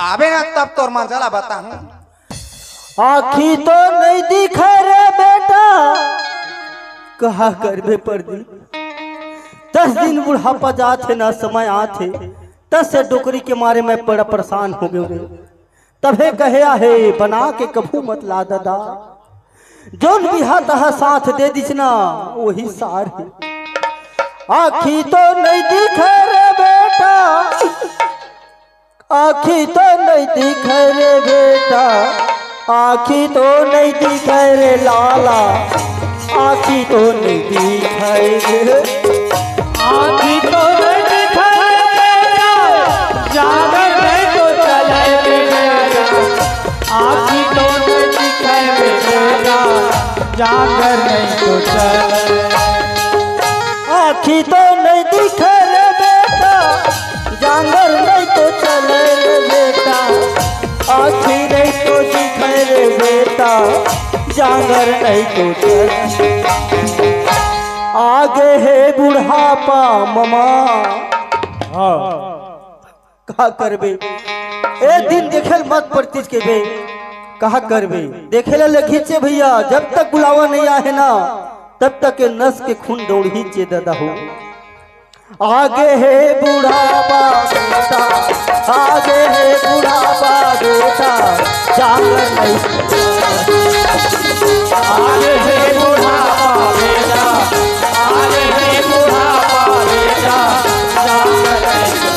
आवे ना तब तोर मंजला बताऊं। आखी तो नहीं दिखा रे बेटा, कहा करबे परदी 10 दिन बुढ़ापा जाते ना समय आते, तस से डोकरी के मारे मैं बड़ा परेशान हो गए। तभे कहे आहे बना के कभू मत ला दादा, जोन भी हाथ साथ दे दिसना वही सार है। आखी तो नहीं दिखा रे बेटा, आखी तो नहीं दिखा रे बेटा, आखी तो नहीं दिखा रे लाला, आखी तो नहीं दिखा रे, आखी तो नहीं दिखा रे बेटा, जागर नहीं तो चले रे बेटा, आखी तो नहीं दिखा रे बेटा, जागर नहीं तो चले, आखी तो नहीं दिखा रे बेटा, जागर नहीं तो चले रे बेटा, आखी नहीं तो दिखा रे बेटा, जागर नहीं तो चले। आगे है बुढ़ापा ममा, कहा करबे ए दिन देखे मत पड़तीस के बे, कहा करबे देखे ला खींचे भैया, जब तक बुलावा नहीं आए ना तब तक के नस के खून दौड़ ही चे दादा हो। आगे है बुढ़ापा बेटा, आगे है बुढ़ापा बेटा, जागर नहीं, आगे है बुढ़ापा बेटा, आगे है बुढ़ापा बेटा, जागर नहीं तो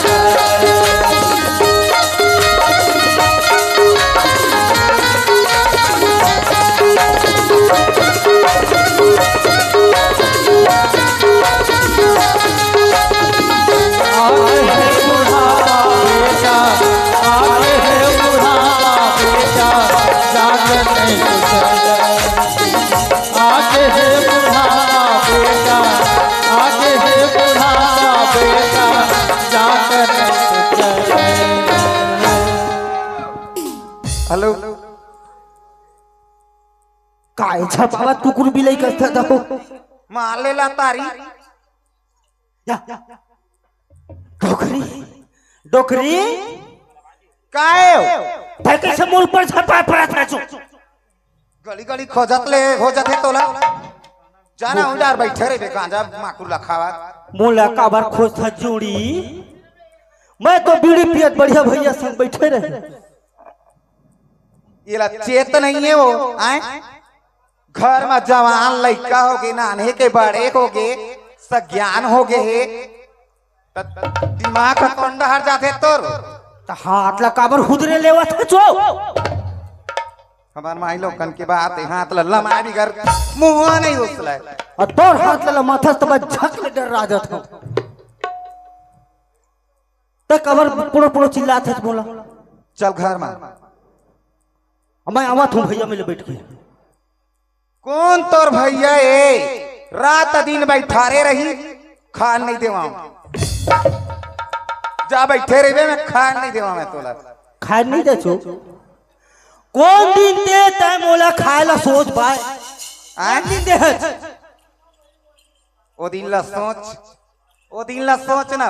चले। हेलो काय छपावा टुकुर बिलाई कसता दाहो मार ले ला तारी या डोकरी डोकरी काहे भाई कैसे मूल पर छपा पड़ा था जो गली गली खोजत ले हो जाते तोला जाना उधार बैठे रे गांजा माकुर लखावा मूला काबर खोज था जोड़ी, मैं तो बीड़ी पियत बढ़िया भैया संग बैठे रहे। ये ला चेत नहीं है वो आए घर में जवान लड़का हो गए, नाने के बड़े हो गए, सज्ञान हो गए, दिमाग का कंडा हर जाते तोर हाथ ला काबर हुदरे लेवा था जो हमार माई लोगन के बात है, हाथ ला लमाई भी घर मुंह नहीं उछला और तोर हाथ ला माथा तब झक ले डर राजा था तक कबर पुरो पुरो चिल्लाते थे बोला चल घर में। मैं आवत हूँ भैया मिले बैठ के। कौन तोर भैया ए रात दिन बैठारे रही खान नहीं देवा जा बैठे रहे मैं खान नहीं देवा मैं तोला खाए नहीं दे छो कौन दिन दे तय मोला खाए ला सोच पाए आए दिन दे ओ दिन ला सोच, ओ दिन ला सोच ना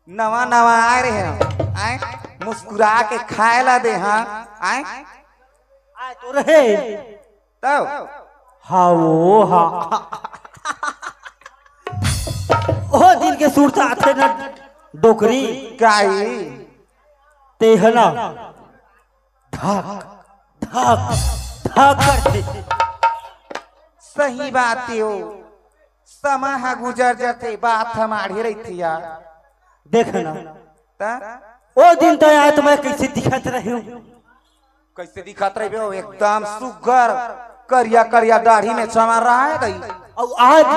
नवा नवा आए रहे हैं आए मुस्कुरा के खाए ला दे हाँ आए आए तो रहे तब हाँ वो हाँ ओ दिन के सूरता आते ना डोकरी काई तेहना धाक धाक धाक करते सही बात हो, समय हा गुजर जाते बात हमारी रही थी यार देखना ता ओ दिन तो आए तो मैं कैसे दिखत रही हूँ, कैसे दिखत रहे हो एकदम सुगर करिया करिया दाढ़ी में चमा रहा है गई और आज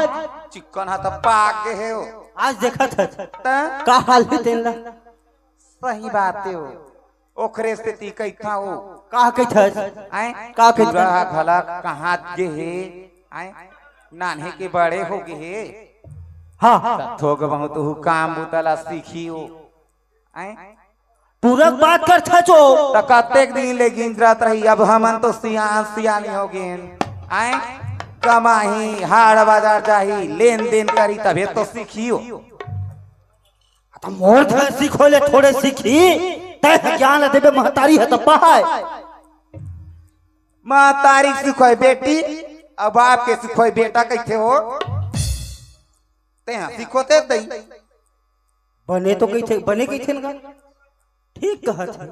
चिकन हाथ पाक गए है हो आज देखा था ता का हाल है तेरा सही बात हो ओखरे से ती कई था हो का कहता आए का कहता? पूरा भला कहाँ गे है आए नान्हे के बड़े हो गए है हाँ हाँ थोक बहुत हु काम बुतला सीखी हो आए पूरा बात कर था जो तो कतेक दिन ले गिंजरत रही, अब हमन तो सियान सियानी हो गए आए कमाही हाड़ बाजार जाही लेन देन करी तबे तो सीखी हो। मोर था सीखो ले थोड़े सीखी तय ज्ञान देवे महतारी है तो पहाय माँ तारीख सिखोय बेटी अब बाप के सिखोय बेटा कैसे हो ते सिखोते दई बने तो कैसे बने कैसे ना ठीक कहत है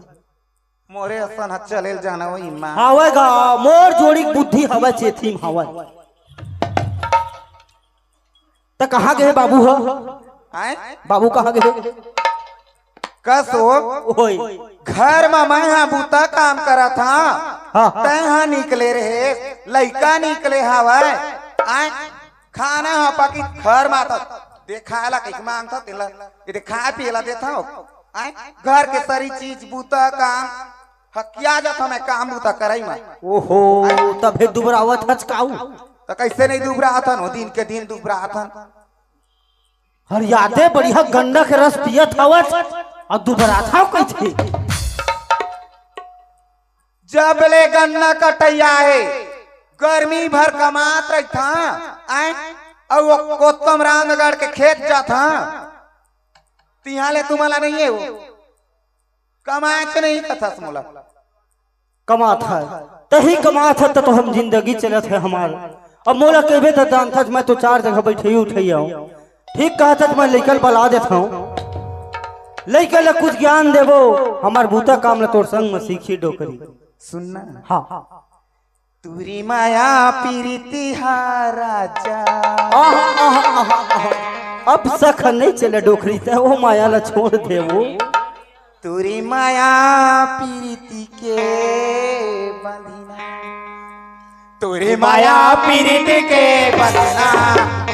मोरे असन हाथ चले जाना वही माँ हवेगा मोर जोड़ी बुद्धि हवा चेथी हवा तो कहाँ गए बाबू हो आए बाबू कहाँ गए कस हो ओए घर में मैं यहाँ बूता काम करा था हाँ तय यहाँ निकले रहे लड़का निकले हवाए आए खाना हाँ पाकी घर में आता देखा ला कहीं मांगता तेला ये खा पिला देता हो आए घर के सारी चीज बूता काम हकिया जाता मैं काम बूता कराई मैं ओहो तबे दुबरावत हचकाऊ तो कैसे नहीं दुबरा आता नो दिन के दिन दुबरा आता हर यादे बढ़िया गन्ना के रस पियत हवत और दुबरा था कैसे जब ले गन्ना कटैया है गर्मी भर कमात रही था आए और वो कोतम रामगढ़ के खेत जाता तिहा ले तुम्हारा नहीं है वो कमाए तो नहीं कथा मोला कमात है तही कमात है तो हम जिंदगी चलत है हमार अब मोला कहबे तो जानता मैं तो 4 जगह बैठे उठे आऊं ठीक कहा था मैं लेकर बला देता हूँ लेकर कुछ ज्ञान देवो हमार बूता काम न तोर संग में सीखी डोकरी सुनना हाँ तुरी माया पीरिति राजा अब सख नहीं चले डोकरी ते वो माया ला छोड़ दे वो तुरी माया पीरिति के बंधना तुरी माया पीरिति के बंधना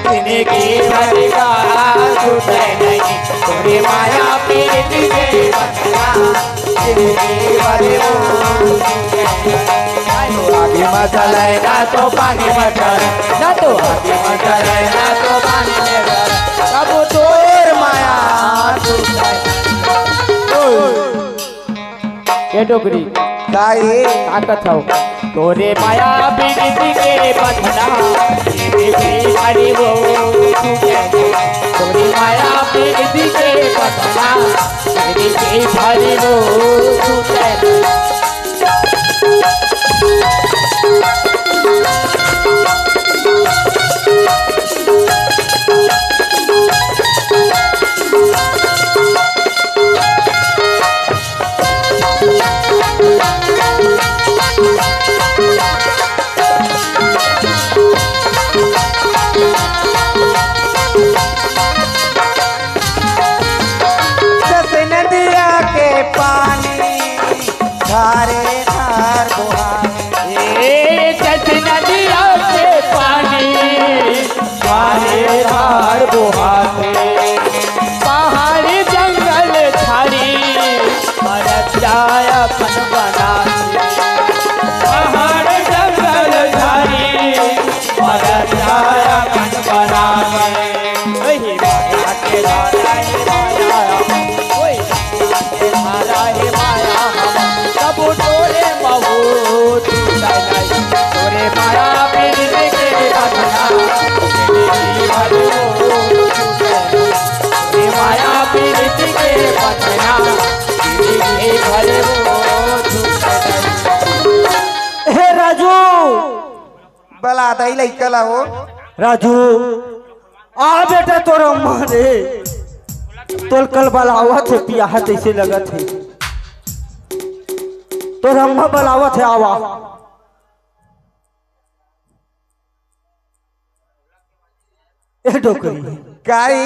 जिंदगी भर का छूटे नहीं तुरी माया पीरिति के बंधना जिंदगी भर आगे मचल ना तो पानी मचल ना तो आगे मचल ना तो पानी मचल अब तोर माया ये डोगरी गाई ताकत हो तोरे माया पीड़ित के बंधना हरि वो तोरे माया पीड़ित के बंधना हरि वो धारे धार बुहारे नदिया के पानी धारे धार बुहारे पहाड़ी जंगल झाड़ी जाया पन बना पहाड़ जंगल झाड़ी जाया पन बना तोरे माया पीड़ित के बंधना तोरे माया पीड़ित के बंधना हे राजू बला दई लइकला हो राजू आ बेटा तोर अम्मा रे तोल कल बलावत है पिया जैसे लगत है तोर अम्मा बलावत है आवा ए डोकरी गाई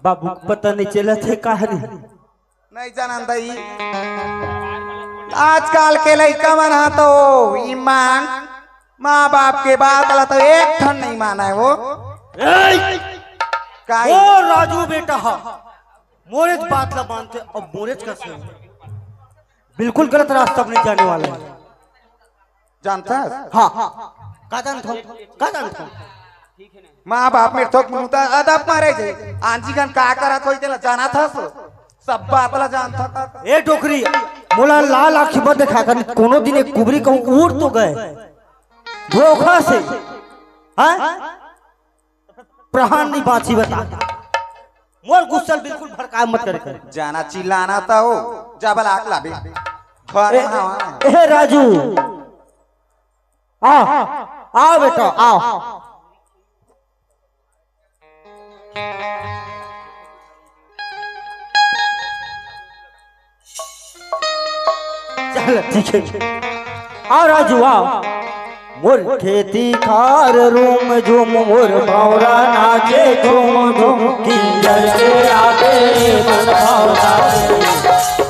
बाबू पता नहीं चला थे कहानी नहीं जानन दई आजकल के लइका मन तो ईमान माँ बाप के बात ला तो एक ठन नहीं माना है वो काई ओ राजू बेटा हा मोरेज बात ला मानते अब मोरेज कैसे बिल्कुल गलत रास्ता अपने जाने वाला है जानता है हाँ का जानता माँ बाप में ठोक मुता अदब मारे जे आंजी गन का करत होई तेला जाना था सब बात ला जानता था ए डोकरी मोला लाल आँखी बंद देखा कर कोनो दिन एक कुबरी कहूँ उड़ तो गए धोखा से हाँ प्राण नहीं बाची बता मोर गुस्सा बिल्कुल भड़का मत कर जाना चिल्लाना था हो जबल आग लाबे घर में हवा ए राजू आओ आओ बेटा आओ चल ठीक है आओ राजू आओ मोर खेती खार रूम झूम मोर बावरा नाचे झूम झूम किंजर के आगे मोर बावरा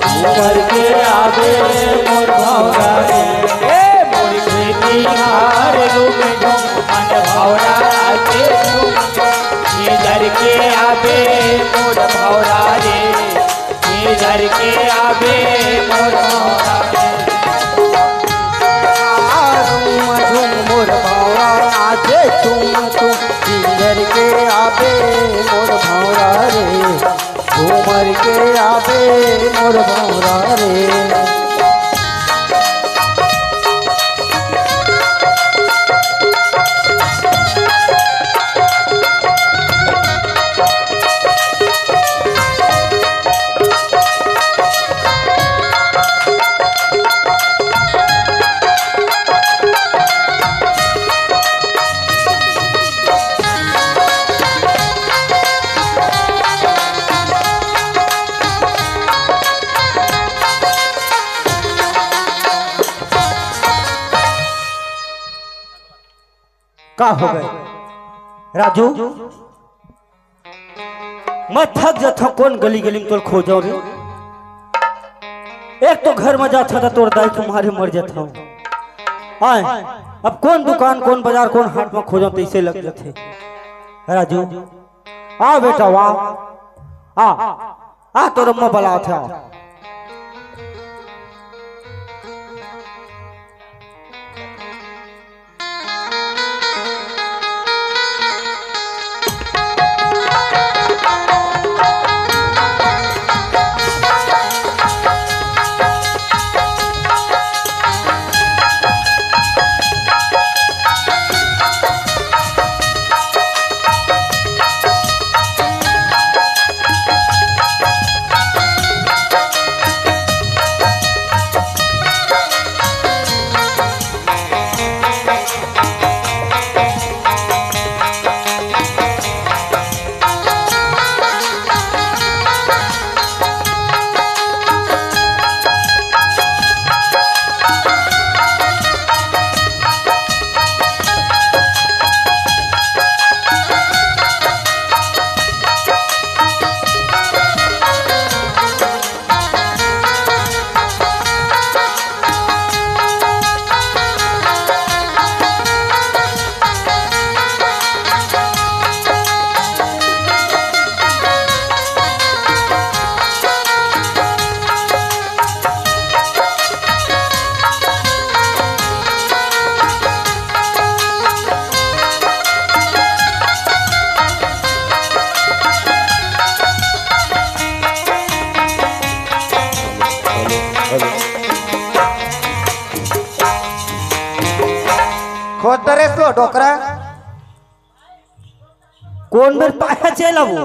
किंजर के आगे मोर बावरा ए मोरी खेती हार रूम झूम मन भौरा नाचे झूम इधर के आबे मोर भौरा रे इधर के आबे मोर भौरा रे मोर भावरा नाचे तुम किंजर के आबे मोर भावरा रे झूमर के आबे मोर भावरा रे का हो गए राजू मैं थक जाता कौन गली गली में तोर खोजो रे एक तो घर में जाता था तोड़ दाई तुम्हारे मर जाता हूँ आए अब कौन दुकान कौन बाजार कौन हाट में खोजो तो इसे लग जाते राजू आ बेटा वाह आ तो रम्मा बला था खोद रे तो डोकरा कौन बेर पाया चला वो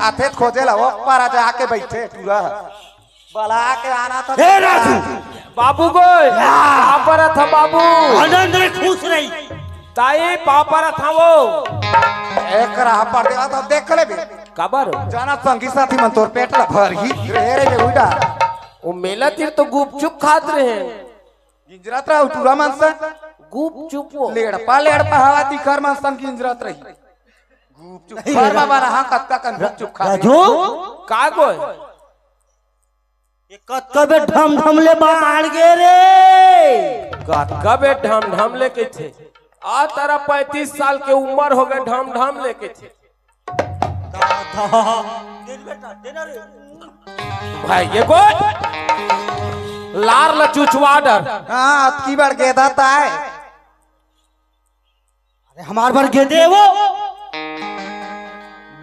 आथे खोजे ला वो पारा जाके बैठे पूरा बला के आना था हे राजू बाबू गोय पापरा था बाबू आनंद रे खुश रही ताई पापरा था वो एक राह पर दे तो देख ले बे कबर जाना संगी साथी मन तोर पेट ला भर ही रे रे उड़ा वो मेला तीर तो गुपचुप खात रहे गिंजरत रहा टूरा मानसा गुपचुप लेड़ पा हवा तिखर मानसन गिंजरत रही गुप चुप घर बाबा रहा कत्ता कन गुप चुप खा राजू का गोय ये कत्ता बे ढम ढम ले बाढ़ गे रे कबे ढम ढम लेके थे आ तारा 35 साल के उम्र हो गए ढम ढम लेके थे भाई ये गोय लार ला चुचवाडर हां की बार गेदा ताए अरे हमार बार गेदे वो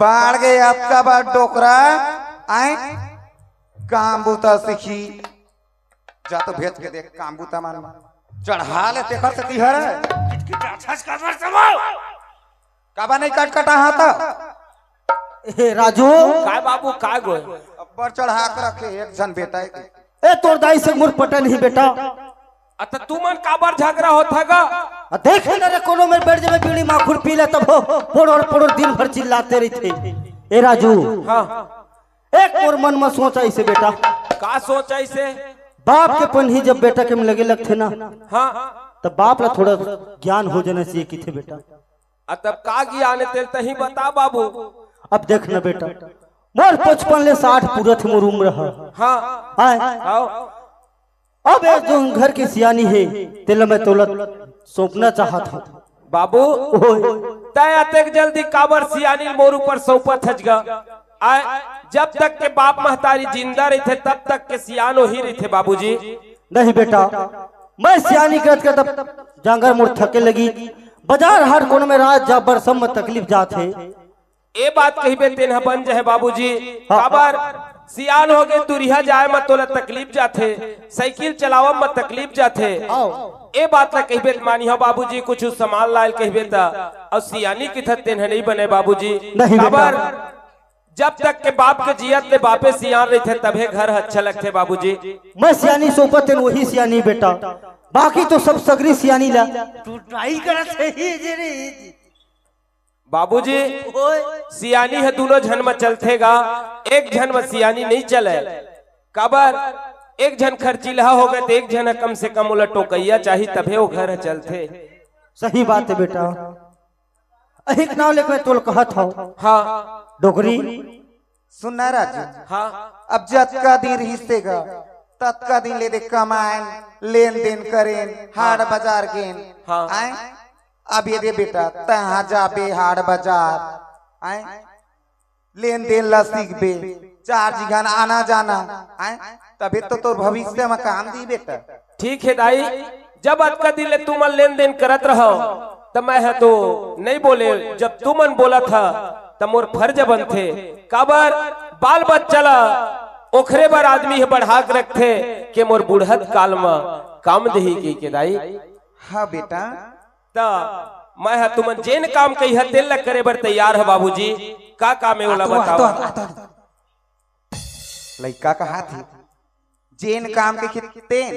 बाढ़ गए आपका बार डोकरा आए काम बूता सीखी जा तो भेज के देख काम बूता मान चढ़ा ले देखर से तिहर काबा नहीं कट कटा हाथ ए राजू काय बाबू काय गोय ऊपर चढ़ा के रखे एक जन बेटा के। ए तोर दाई से मुर पटा नहीं बेटा। अत तू मन काबर झगड़ा होता गा देख ना रे कोनो में बैठ जावे बीड़ी माखुर पी ले तब पोड़ोड़ पोड़ोड़ दिन भर चिल्लाते रहते। ए राजू हाँ एक और मन में सोचा इसे बेटा का सोचा इसे बाप के पन ही जब बेटा के में लगे लगते ना हाँ तब बाप ला थोड़ा ज्ञान हो जाना चाहिए कि थे बेटा। तब का ज्ञान तेल तही बता बाबू। अब देख ना बेटा मोर 55 ले 60 पूरा थे मोर उम्र हाँ हाँ अब एक जो घर की सियानी है तेल मैं तोलत सौंपना चाहत हूँ बाबू। तय अतक जल्दी काबर सियानी मोर ऊपर सौंपत हजगा आय जब तक के बाप महतारी जिंदा रहते तब तक के सियानो ही रहते बाबूजी। नहीं बेटा मैं सियानी करत के तब जांगर मोर थके लगी बाजार हर कोन में रात जा बरसम में तकलीफ जाते। ए बात कही तेन बन जाए बाबूजी काबर सियान हो गए तुरिया जाए मत तोला तकलीफ जाते साइकिल चलावा मत तकलीफ जाते। ए बात ला कही मानी हो बाबूजी कुछ सामान लायल कही और सियानी की तेन नहीं बने बाबूजी। काबर जब तक के बाप के जियत ले बापे सियान रहते तबे घर अच्छा लगते बाबूजी। मैं सियानी सोपत वही सियानी बेटा बाकी तो सब सगरी सियानी ला तू ट्राई करत है जे रे बाबूजी। सियानी है दोनों झन में चलतेगा एक झन में सियानी नहीं चले काबर एक झन खर्चीला हो गए तो एक झन कम से कम उलट टोकैया चाहिए तबे वो घर चलते। सही बात है बेटा एक नाव लेकर तोल कहत हो हाँ डोगरी सुनना राजू हाँ अब जत का दिन हिस्से का तत का दिन ले दे कमाएं लेन देन करें हाट बाजार गेन हाँ। आए अब ये दे बेटा तहाँ जाबे हाट बाजार आए लेन देन ला सीख बे 4 जिघन आना जाना आए तभी तो भविष्य में काम दी बेटा। ठीक है दाई जब आज का दिन तुम लेन देन करत रहो तब मैं है तो नहीं बोले जब तुमन बोला था तब मोर फर्ज बनते काबर बाल बच्चा ओखरे बार आदमी है बढ़ा के रखते के मोर बुढ़त काल में काम दही के दाई। हाँ बेटा ता मैं है तुमन जेन काम कही है तेल करे बर तैयार है बाबूजी का काम है वाला बताओ। लड़का कहा थी जेन काम के खितेन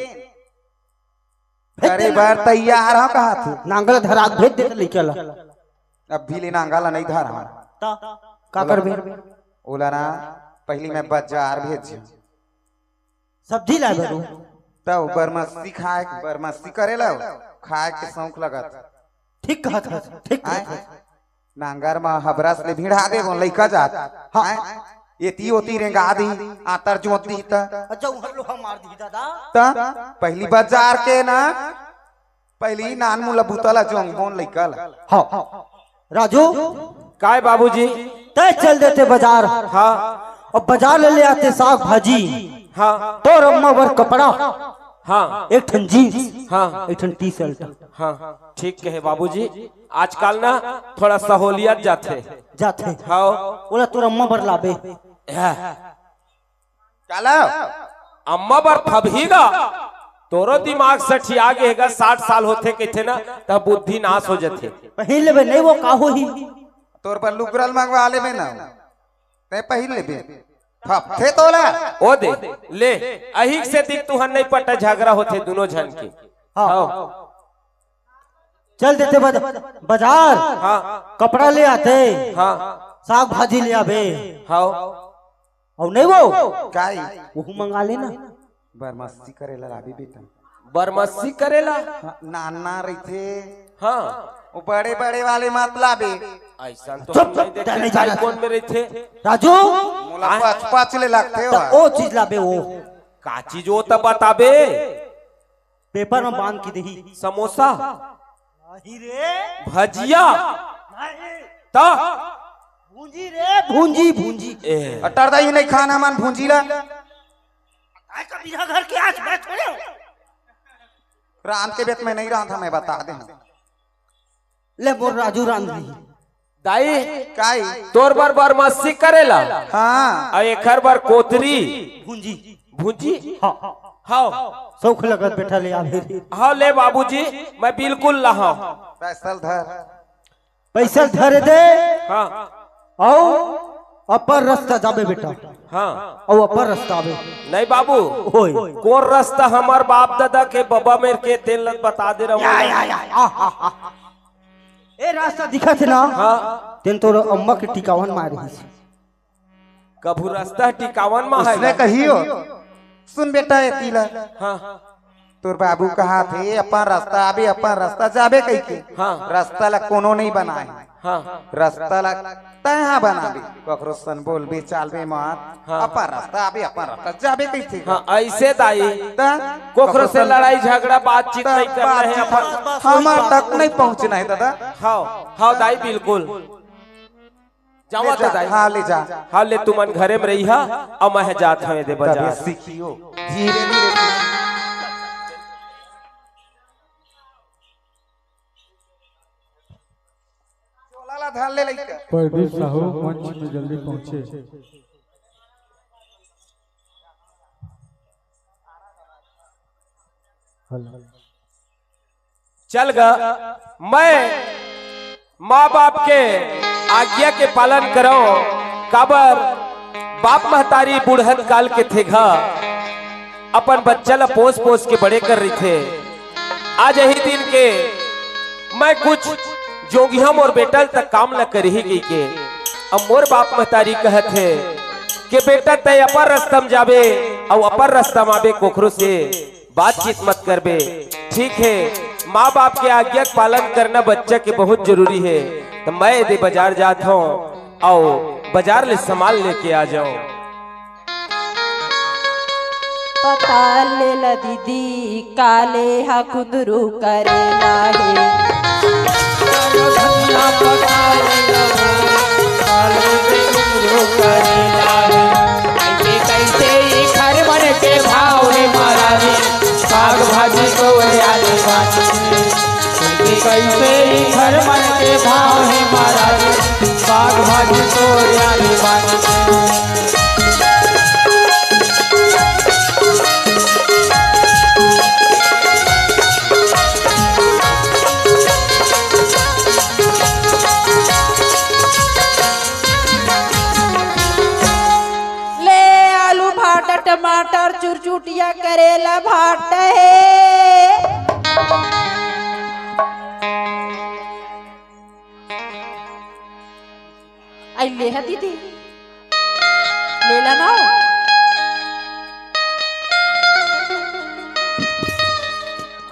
करे बार तैयार हो कहा थी नांगल धरा भेज दे लेके ला अब भी ले नांगल नहीं धरा का करबे ओला ना पहली मैं बाजार भेज सब्जी ला बरू तब बरमस्ती खाए बरमस्ती करेला खाए के शौक लगत ठीक कहत है ठीक नांगर में हबरस ले भिड़ा दे वो लइका जात हां एती ओती रेंगा दी आतर जोत दी त अच्छा उहर लोहा मार दी दादा त पहली बाजार के ना पहली नान मुला बुतला जोंग बोन लइकल। हां राजू काय बाबूजी तय चल देते बाजार हाँ और बाजार ले आते साग भाजी हाँ तो अम्मा वर कपड़ा हाँ एक ठन जीन्स हाँ एक ठन टी शर्ट हाँ ठीक कहे बाबूजी आजकल ना थोड़ा सहूलियत जाते हाँ बोला तोर अम्मा बर लाबे चलो अम्मा बर फबहीगा तोरो दिमाग सठिया गेगा 60 साल होते कहते ना तब बुद्धि नाश हो जाते पहिल लेबे नहीं वो काहो ही तोर पर लुगरल मंगवा लेबे ना ते पहिल लेबे फफे तोला ओ दे ले अहिक से दिख तुहन नहीं पटा झगड़ा होते दोनों झन के। हाँ चल देते बाजार हाँ कपड़ा ले आते हाँ साग भाजी ले आबे हाँ और नहीं वो काई वो मंगा लेना बरमस्ती करेला राबी बेटा बरमस्सी करेला नाना रही हाँ वो बड़े बड़े वाले मत लाबे ऐसा तो हम नहीं देखते चाय कौन में रहते राजू मोला पाँच ले लगते हो वो चीज लाबे वो का चीज हो तब बताबे पेपर में बांध के दही समोसा रे भजिया ता भूंजी रे भूंजी भूंजी अटर दही नहीं खाना मन भूंजी ला कभी घर के आज मैं थोड़े राम के बेत में नहीं रहा था मैं बता दे ले बोल राजू राम दाई काई तोर बार बरमस्सी करेला हाँ और एक बार कोतरी भूंजी भूंजी हाँ हाँ सौख लगत बैठा ले आवे हाँ ले बाबूजी मैं बिल्कुल लहा पैसल धर पैसा धरे दे हाँ आओ अपर रास्ता जाबे बेटा। हाँ और अपर रास्ता आवे नहीं बाबू, होय कौन रास्ता हमार बाप दादा के बाबा मेरे के तेल बता दे रहा हूँ। ए रास्ता दिखा थे ना। हाँ तेन तोर अम्मा के टिकावन मार रही से। कभू रास्ता टिकावन में है। उसने कहियो सुन बेटा ये तीला हाँ तोर बाबू कहा थे अपन रास्ता आबे अपन रास्ता जाबे कही के। हाँ रास्ता ला कोनो नहीं बनाए हाँ रास्ता ला तहा बनाबे ककरो सन बोलबे चालबे मत। हाँ। अपन रास्ता आबे अपन रास्ता जाबे कही थे। हाँ ऐसे दाई कोखरो से लड़ाई झगड़ा बातचीत नहीं करना है अपन। हमार तक नहीं पहुंचना है दादा। हाँ हाँ दाई बिल्कुल जावा तो दाई। हाँ ले जा हाँ ले तुमन घरे में रही हा और मैं जात हमें दे बाजार। तबे सीखियो धीरे धीरे। चोला धार ले लइका। परदीप साहू मंच में जल्दी पहुंचे। चल गा मैं माँ बाप के आज्ञा के पालन करो। काबर बाप महतारी बूढ़त काल के थे घा अपन बच्चा ला पोस पोस के बड़े कर रही थे। आज यही दिन के मैं कुछ जोगियम और बेटल तक काम न कर ही गई के। अब मोर बाप महतारी कहत है कि बेटा तय अपर रास्ता में जाबे और अपर रास्ता में आबे कोखरो से बातचीत मत करबे। ठीक है माँ बाप के आज्ञा का पालन करना बच्चा के बहुत जरूरी है। तो मैं यदि बाजार जाता हूँ और बाजार ले सामान लेके आ जाऊं। पता ले ला दीदी काले हा कुंदरू करेला है। कैसे घर मन के भाव रे महाराज साग भाजी को कैसे घर मन के भाव है महाराज साग भाजी को टमाटर चुरचुटिया करेला भाट है। आई ले है दीदी ले ला ना।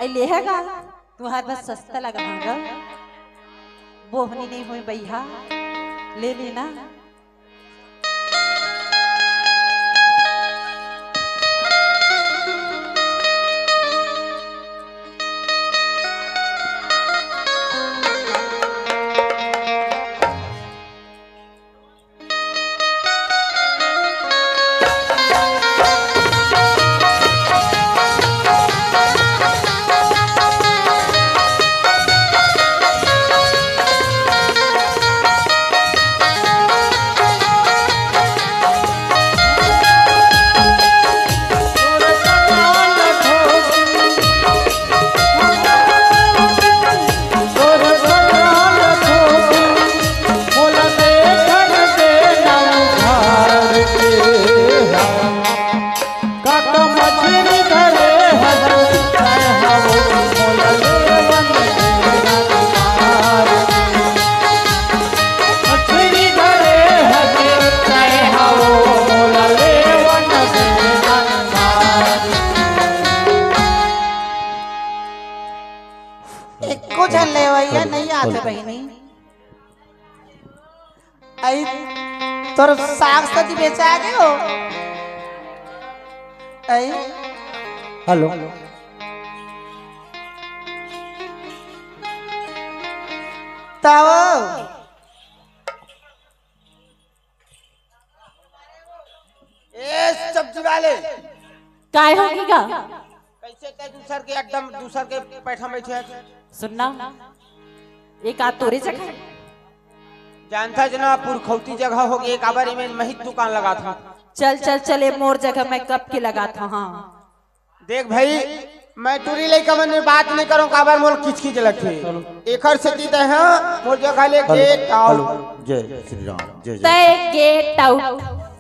आई ले है गा तुम्हारे बस सस्ता लगा भागा बोहनी नहीं हुई भैया ले लेना। तोर साग सब्जी बेचा गए हो। हेलो ताओ ए सब्जी वाले काय होगी गा कैसे ते दूसर के एकदम दूसर के बैठा बैठे सुनना एक आ तोरे जगह जानता जना पुरखौती जगह हो गई। एक आबारी में महित दुकान लगा था। चल चल चले मोर जगह मैं कब के लगा था। हाँ देख भाई मैं टूरी लेके मन बात नहीं करूं काबर मोल किचकिच लगथे एकर से दीते हैं मोर जगह ले गेट आउट जय श्री राम जय तय गेट आउट